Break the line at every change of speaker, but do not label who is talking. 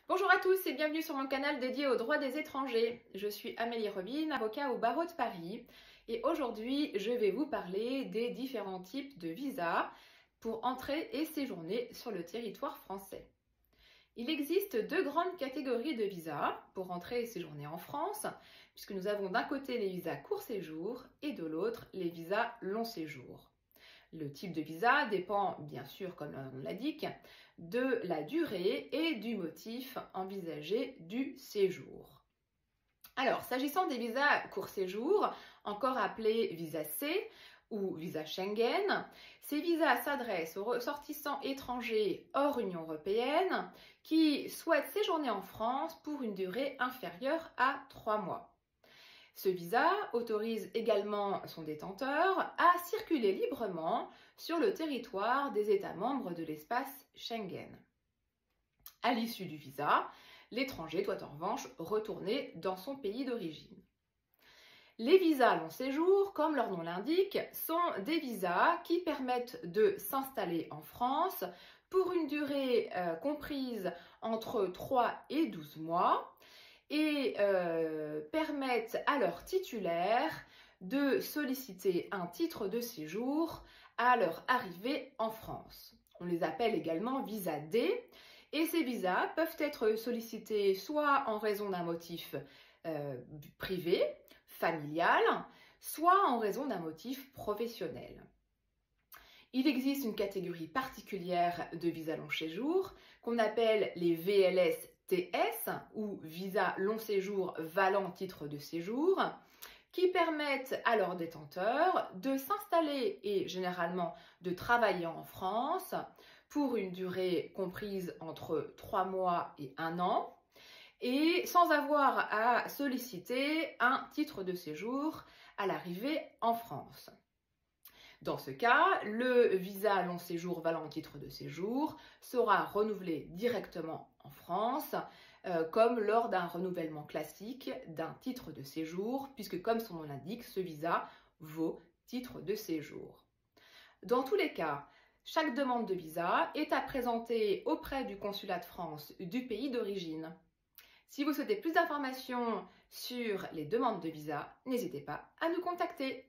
Bonjour à tous et bienvenue sur mon canal dédié aux droits des étrangers. Je suis Amélie Robine, avocat au barreau de Paris et aujourd'hui je vais vous parler des différents types de visas pour entrer et séjourner sur le territoire français. Il existe deux grandes catégories de visas pour entrer et séjourner en France, puisque nous avons d'un côté les visas court séjour et de l'autre les visas long séjour. Le type de visa dépend, bien sûr, comme on l'indique, de la durée et du motif envisagé du séjour. Alors, s'agissant des visas court séjour, encore appelés visa C ou visa Schengen, ces visas s'adressent aux ressortissants étrangers hors Union européenne qui souhaitent séjourner en France pour une durée inférieure à 3 mois. Ce visa autorise également son détenteur à circuler librement sur le territoire des États membres de l'espace Schengen. À l'issue du visa, l'étranger doit en revanche retourner dans son pays d'origine. Les visas long séjour, comme leur nom l'indique, sont des visas qui permettent de s'installer en France pour une durée comprise entre 3 et 12 mois et permettent à leurs titulaires de solliciter un titre de séjour à leur arrivée en France. On les appelle également visa D et ces visas peuvent être sollicités soit en raison d'un motif privé, familial, soit en raison d'un motif professionnel. Il existe une catégorie particulière de visas long séjour qu'on appelle les VLS-TS ou visa long séjour valant titre de séjour qui permettent à leurs détenteurs de s'installer et généralement de travailler en France pour une durée comprise entre 3 mois et 1 an et sans avoir à solliciter un titre de séjour à l'arrivée en France. Dans ce cas, le visa long séjour valant titre de séjour sera renouvelé directement en France, comme lors d'un renouvellement classique d'un titre de séjour, puisque comme son nom l'indique, ce visa vaut titre de séjour. Dans tous les cas, chaque demande de visa est à présenter auprès du consulat de France du pays d'origine. Si vous souhaitez plus d'informations sur les demandes de visa, n'hésitez pas à nous contacter.